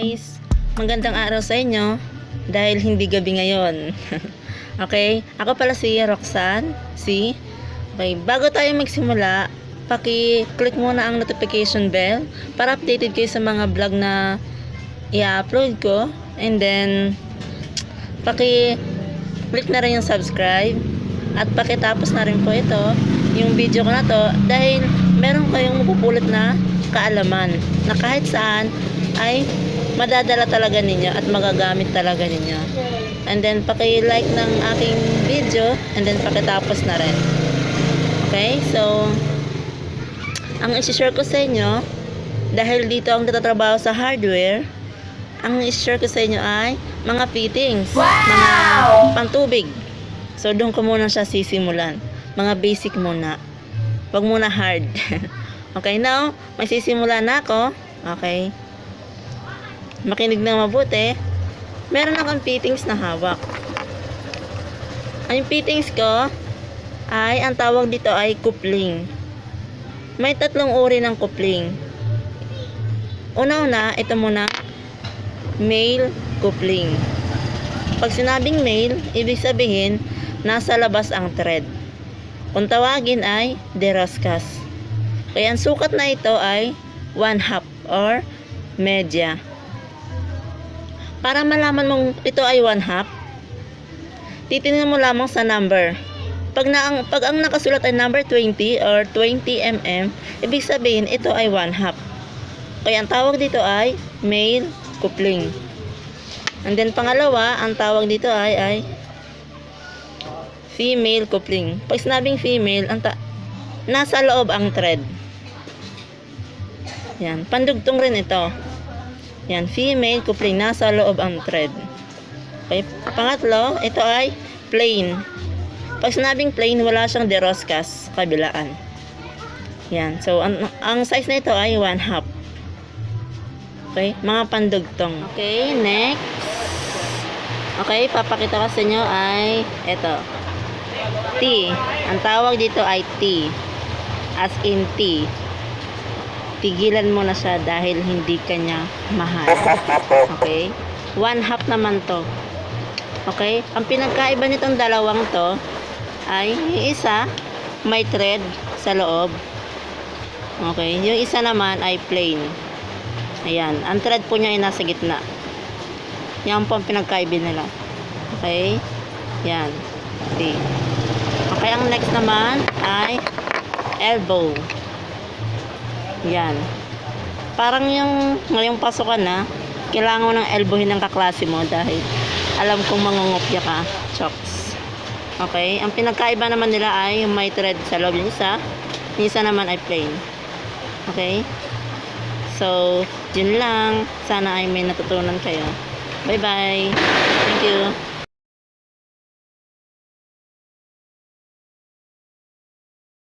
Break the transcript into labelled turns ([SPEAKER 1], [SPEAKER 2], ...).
[SPEAKER 1] guys, magandang araw sa inyo dahil hindi gabi ngayon. Okay, ako pala si Roxanne. Okay, bago tayo magsimula, paki-click muna ang notification bell para updated kayo sa mga vlog na i-upload ko, and then paki-click na rin yung subscribe at pakitapos na rin po ito yung video ko na to dahil meron kayong mapupulot na kaalaman na kahit saan ay madadala talaga ninyo at magagamit talaga ninyo. And then paki-like ng aking video and then pakitapos na rin. Okay, so ang i-share ko sa inyo, dahil dito ang natatrabaho sa hardware, ang i-share ko sa inyo ay mga fittings, mga pantubig. So doon ko muna siya sisimulan, mga basic muna, wag muna hard. Okay, now may sisimula na ako. Okay, makinig na mabuti. Meron akong fittings na hawak. Ang fittings ko ay, ang tawag dito ay coupling. May tatlong uri ng coupling. Una-una, ito muna, male coupling. Pag sinabing male, ibig sabihin nasa labas ang thread. Kung tawagin ay deroscas. Kaya ang sukat na ito ay 1/2 or media. Para malaman mong ito ay 1/2, titingnan mo lamang sa number. Pag ang nakasulat ay number 20 or 20 mm, ibig sabihin ito ay 1/2. Kaya ang tawag dito ay male coupling. And then pangalawa, ang tawag dito ay female coupling. Pag sinabing female, nasa loob ang thread. Yan, pandugtong rin ito. Yan, female coupling, nasa loob ang thread. Okay, pangatlo, ito ay plain. Pag sinabing plain, wala siyang deroscas kabilaan. Yan, so ang size na ito ay 1/2. Okay, mga pandugtong. Okay, next. Okay, papakita ko sa inyo ay ito. T. Ang tawag dito ay T. As in T. Tigilan mo na siya dahil hindi kanya mahal. Okay? 1/2 naman to. Okay? Ang pinagkaiba nitong dalawang to ay yung isa may thread sa loob. Okay? Yung isa naman ay plain. Ayan. Ang thread po niya ay nasa gitna. Yan po ang pinagkaiba nila. Okay? Yan. T. Okay, ang next naman ay elbow. Yan. Parang yung ngayong pasukan na, kailangan mo ng elbowin ng kaklase mo dahil alam kong mangungopya ka, chokes. Okay? Ang pinagkaiba naman nila ay may thread sa loob yung isa naman ay plain. Okay? So, yun lang. Sana ay may natutunan kayo. Bye-bye. Thank you.